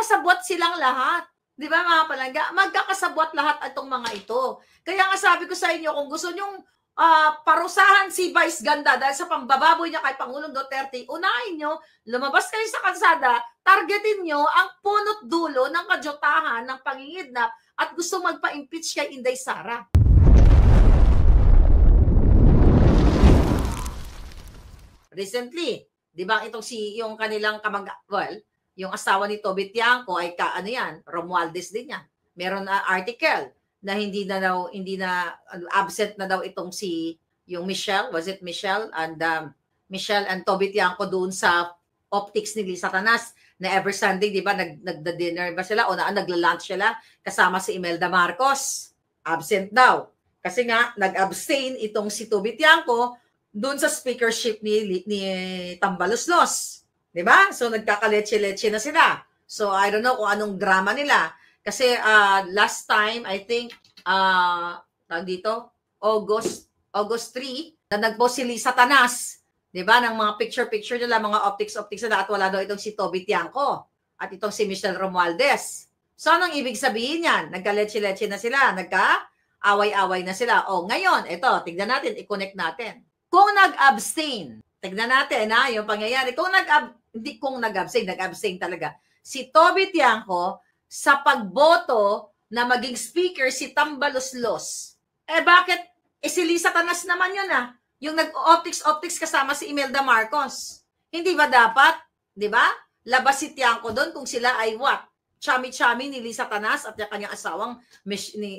magkakasabwat silang lahat. Di ba mga palangga? Magkakasabwat lahat itong mga ito. Kaya nga sabi ko sa inyo, kung gusto nyong parusahan si Vice Ganda dahil sa pambababoy niya kay Pangulong Duterte, unahin nyo, lumabas kayo sa kalsada, targetin nyo ang punot dulo ng kajotahan, ng pangingidnap at gusto magpa-impeach kay Inday Sara. Recently, di ba itong yung kanilang yung asawa ni Toby Tiangco ay Romualdez din yan. Meron na article na hindi na absent na daw itong yung Michelle, was it Michelle and Toby Tiangco doon sa optics ni Lisa Tanas na every Sunday, di ba, nagda-dinner ba sila o nagla-lunch sila kasama si Imelda Marcos. Absent daw. Kasi nga, nag-abstain itong si Toby Tiangco doon sa speakership ni Tambaloslos. Diba? So, nagkakaletse-letse na sila. So, I don't know kung anong drama nila. Kasi last time, I think, August 3, na nag-post si Lisa Tanas, diba? Ng mga picture nila, mga optics nila, at wala daw itong si Toby Tiangco at itong si Michelle Romualdez. So, anong ibig sabihin yan? Nagkaletse-letse na sila, nagka-away-away na sila. O, ngayon, ito, tignan natin, i-connect natin. Kung nag-abstain, tignan natin yung pangyayari. Kung nag-abstain talaga. Si Toby Tiangco sa pagboto na maging speaker si Tambaloslos. Bakit? Si Lisa Tanas naman yun yung nag-optics kasama si Imelda Marcos. Hindi ba dapat? Di ba? Labas si Tiangco doon kung sila ay what? Chami-chami ni Lisa Tanas at yung kanyang asawang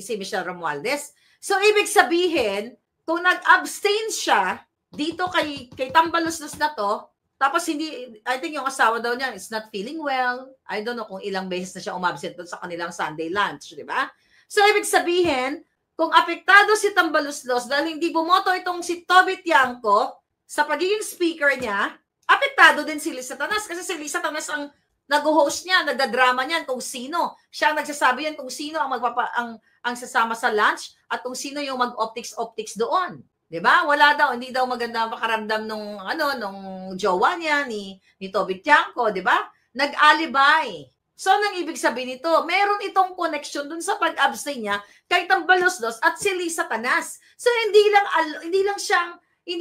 si Michelle Romualdez. So, ibig sabihin, kung nag-abstain siya dito kay Tambaloslos na to, tapos I think yung asawa daw niya is not feeling well. I don't know kung ilang beses na siya umabsent doon sa kanilang Sunday lunch, di ba? So, ibig sabihin, kung apektado si Tambaloslos dahil hindi bumoto itong si Toby Tiangco sa pagiging speaker niya, apektado din si Lisa Tanas kasi si Lisa Tanas ang nag-host niya, nagdadrama niyan kung sino. Siya ang nagsasabi yan kung sino ang sasama sa lunch at kung sino yung mag-optics doon. 'Di ba? Wala daw, hindi daw maganda makaramdam nung jowa niya ni Toby Tiangco, 'di ba? Nag-alibay. So nang ibig sabihin nito, meron itong connection dun sa pag-abstain niya kay Tambaloslos at si Lisa Tanas. So hindi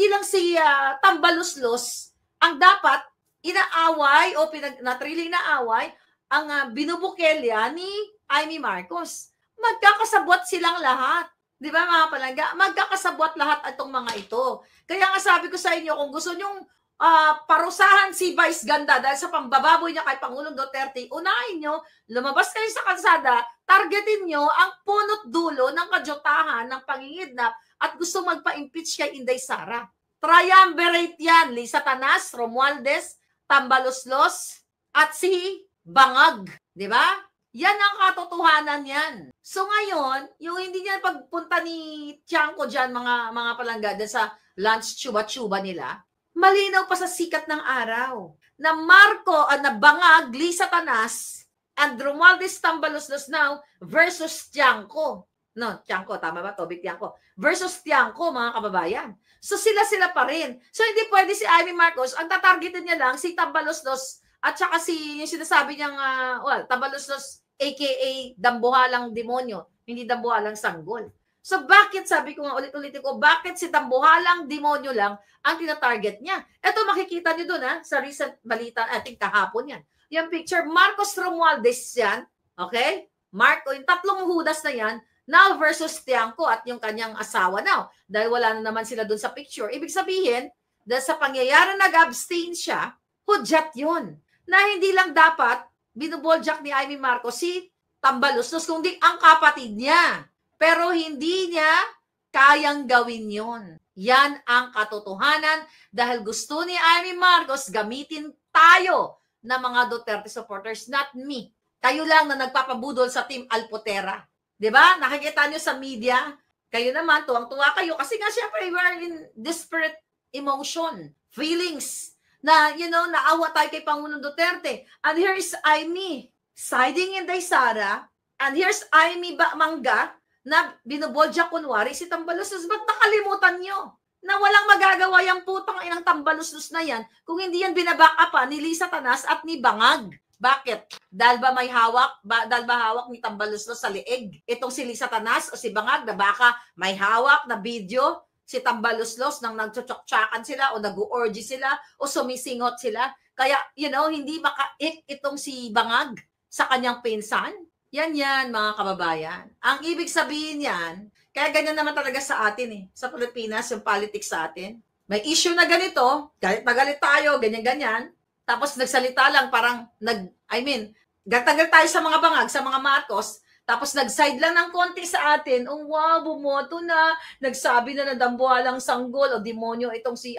lang si Tambaloslos ang dapat inaaway o natriling na away ang binubukelya ni Amy Marcos. Magkakasabwat silang lahat. Di ba mga palangga? Magkakasabwat lahat itong mga ito. Kaya nga sabi ko sa inyo, kung gusto nyong parusahan si Vice Ganda dahil sa pambababoy niya kay Pangulong Duterte, unahin nyo, lumabas kayo sa kalsada, targetin nyo ang punot dulo ng kajotahan, ng pangingidnap at gusto magpa-impeach kay Inday Sara. Triumvirate yan, Lisa Tanas, Romualdez, Tambaloslos, at si Bangag. Di ba? Yan ang katotohanan yan. So ngayon, yung hindi niya pagpunta ni Tiangco dyan, mga palangga, dyan sa lunch chuba-chuba nila, malinaw pa sa sikat ng araw na na Bangag, Lisa Tanas, and Romualdez Tambaloslos now versus Tiangco. No, Tiangco, tama ba? Toby Tiangco. Versus Tiangco, mga kababayan. So sila pa rin. So hindi pwede si Amy Marcos, ang tatargetin niya lang si Tambaloslos at saka yung sinasabi niyang, Tambaloslos aka dambuhalang demonyo, hindi dambuhalang sanggol. So bakit, sabi ko nga ulit-ulitin ko, bakit si dambuhalang demonyo lang ang tinatarget niya? Ito makikita niyo doon sa recent balita, ating kahapon yan. Yung picture, Marcos Romualdez yan, okay? Yung tatlong hudas na yan, now versus Tiangco at yung kanyang asawa now. Dahil wala na naman sila doon sa picture. Ibig sabihin, dahil sa pangyayari nag-abstain siya, hudyat yun. Na hindi lang dapat binuboljak ni Amy Marcos si Tambaloslos, kundi ang kapatid niya. Pero hindi niya kayang gawin yon. Yan ang katotohanan dahil gusto ni Amy Marcos gamitin tayo na mga Duterte supporters, not me. Kayo lang na nagpapabudol sa Team Alpotera. 'Di ba? Nakikita nyo sa media, kayo naman, tuwang-tuwa kayo. Kasi nga, syempre, we are in desperate emotion, feelings, na, naawa tayo kay Pangulong Duterte. And here is Amy, siding Inday Sara, and here's Amy Mangga, na binubolja kunwari si Tambaloslos. Ba't nakalimutan nyo na walang magagawa yung putang inang Tambaloslos na yan kung hindi yan binaback up ni Lisa Tanas at ni Bangag? Bakit? Dahil ba may hawak? Dahil ba hawak ni Tambaluslos sa liig? Itong si Lisa Tanas o si Bangag na baka may hawak na video si Tambaluslos nang nagtsutsok-tsakan sila o nag-orgy sila o sumisingot sila. Kaya, hindi makaik itong si Bangag sa kanyang pinsan. Yan, mga kababayan. Ang ibig sabihin yan, kaya ganyan naman talaga sa atin sa Pilipinas, yung politics sa atin. May issue na ganito, galit na galit tayo, ganyan-ganyan. Tapos nagsalita lang parang galit tayo sa mga Bangag, sa mga Marcos, tapos nag-side lang ng konti sa atin. Oh wow, bumoto na, nagsabi na dambuhalang sanggol o demonyo itong si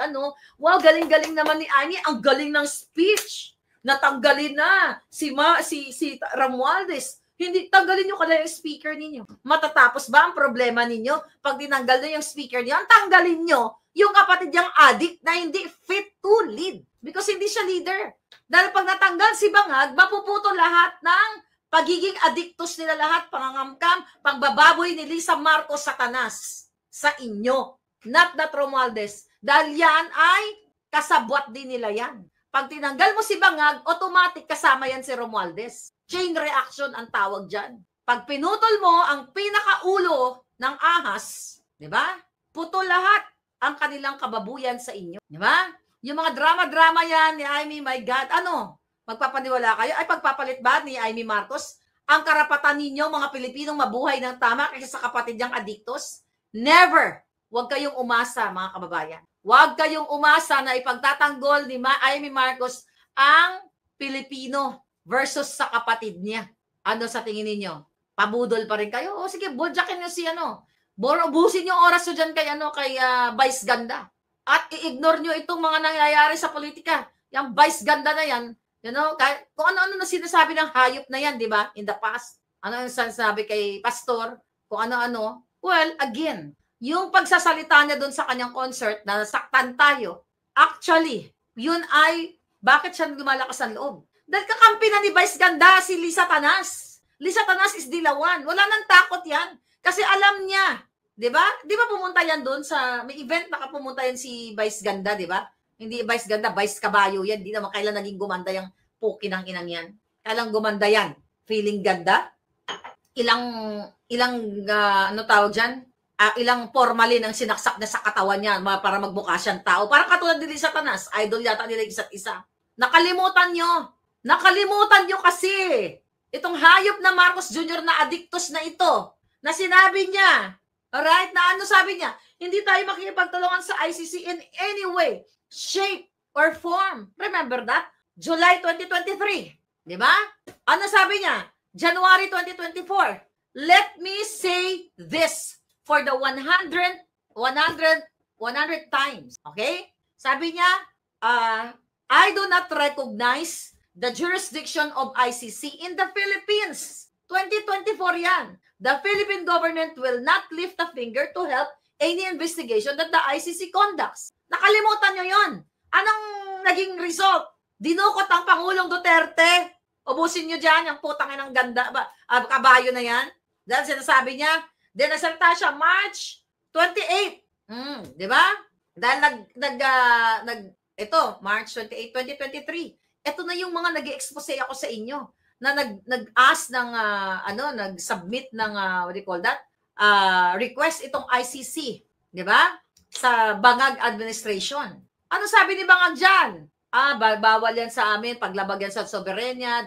wow, galing-galing naman ni Amy, ang galing ng speech. Natanggalin na si Romualdez. Hindi, tanggalin nyo kaya yung speaker ninyo. Matatapos ba ang problema ninyo? Pag tinanggal nyo yung speaker niyo, tanggalin nyo yung kapatid niyang addict na hindi fit to lead. Because hindi siya leader. Dahil pag natanggal si Bangag, mapuputo lahat ng pagiging addictus nila lahat, pangangamkam, pangbababoy ni Lisa Marcos Satanas sa inyo. Not that Romualdez. Dahil yan ay kasabwat din nila yan. Pag tinanggal mo si Bangag, automatic kasama yan si Romualdez. Chain reaction ang tawag dyan. Pag pinutol mo ang pinakaulo ng ahas, di ba? Putol lahat ang kanilang kababuyan sa inyo. Di ba? Yung mga drama-drama yan ni Amy, my God, magpapaniwala kayo? Ay, pagpapalit ba ni Amy Marcos ang karapatan ninyo, mga Pilipinong mabuhay ng tama kaysa sa kapatid niyang adiktos? Never! Huwag kayong umasa, mga kababayan. Huwag kayong umasa na ipagtatanggol ni Amy Marcos ang Pilipino versus sa kapatid niya. Ano sa tingin ninyo? Pabudol pa rin kayo? O sige, bodyakin nyo si ubusin yung oras nyo dyan kay Vice Ganda. At i-ignore nyo itong mga nangyayari sa politika. Yung Vice Ganda na yan, kung ano-ano na sinasabi ng hayop na yan, di ba? In the past. Ano yung sinasabi kay Pastor? Kung ano-ano. Well, again, yung pagsasalita niya doon sa kanyang concert na saktan tayo, actually, yun ay, bakit siya lumalakas ang loob? Dahil kakampi na ni Vice Ganda si Lisa Tanas. Lisa Tanas is dilawan. Wala nang takot yan. Kasi alam niya, di ba? Di ba pumunta yan doon sa, may event nakapumunta yan si Vice Ganda, di ba? Hindi Vice Ganda, Vice Kabayo yan. Di naman kailan naging gumanda yung puki ng inang yan. Kailang gumanda yan? Feeling ganda? Ano tawag dyan? Ilang formalin ang sinaksak na sa katawan niya para magbuka siyang tao. Parang katulad din sa Tanas, idol yata nila isa't isa. Nakalimutan nyo kasi itong hayop na Marcos Jr. na adiktos na ito, na sinabi niya, alright, na ano sabi niya, hindi tayo makikipagtulungan sa ICC in any way, shape, or form. Remember that? July 2023. Di ba? Ano sabi niya? January 2024. Let me say this for the 100 times. Okay? Sabi niya, I do not recognize the jurisdiction of ICC in the Philippines. 2024 yan. The Philippine government will not lift a finger to help any investigation that the ICC conducts. Nakalimutan nyo yon. Anong naging result? Dinukot ang Pangulong Duterte. Ubusin nyo dyan, yung putang ng ganda, kabayo na yan. Dahil sinasabi niya, then nasalita siya March 28. Di ba? Dahil ito, March 28, 2023. Ito na yung mga nag-expose ako sa inyo na nag-ask ng nag-submit ng what do you call that? Request itong ICC, 'di ba? Sa Bangag administration. Ano sabi ni Bangag diyan? Bawal yan sa amin, paglabag yan sa soberenya,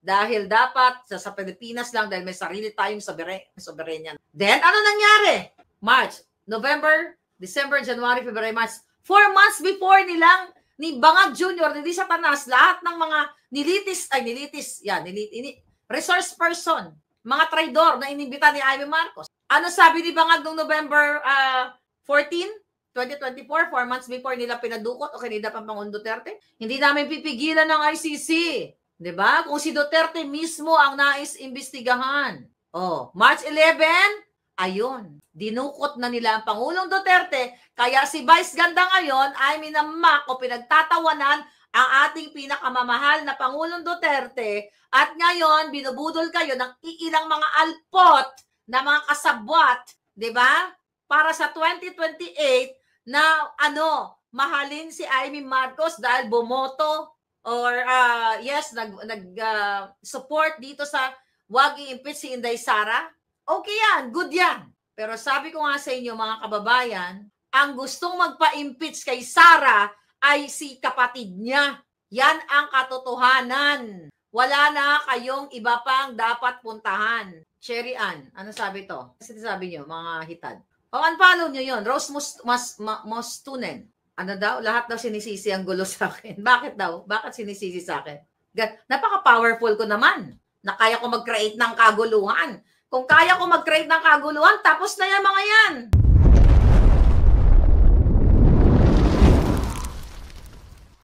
dahil dapat sa Pilipinas lang dahil may sarili tayong soberenya. Then ano nangyari? March, November, December, January, February, March. 4 months before ni Bangag Jr., ni Lisa Tanas, lahat ng mga resource person, mga traidor na inimbita ni Amy Marcos. Ano sabi ni Bangag noong November 14, 2024, 4 months before nila pinadukot o kanina pang Pangulong Duterte? Hindi namin pipigilan ng ICC. Diba? Kung si Duterte mismo ang nais-imbestigahan. March 11, ayun, dinukot na nila ang Pangulong Duterte, kaya si Vice Ganda ngayon ay minamak o pinagtatawanan ang ating pinakamamahal na Pangulong Duterte at ngayon binubudol kayo ng iilang mga alpot na mga kasabwat, di ba? Para sa 2028 na mahalin si Amy Marcos dahil bumoto or yes, support dito sa wag i-impeach si Inday Sara, okay yan, good yan. Pero sabi ko nga sa inyo mga kababayan, ang gustong magpa-impeach kay Sara ay si kapatid niya. Yan ang katotohanan. Wala na kayong iba pang dapat puntahan. Sherry Ann, ano sabi to? Kasi sabi niyo, mga hitad. O unfollow niyo yun. Rose Mostunen. Ano daw? Lahat daw sinisisi ang gulo sa akin. Bakit daw? Bakit sinisisi sa akin? Napaka-powerful ko naman na kaya ko mag-create ng kaguluhan. Kung kaya ko mag-create ng kaguluhan, tapos na yan mga yan.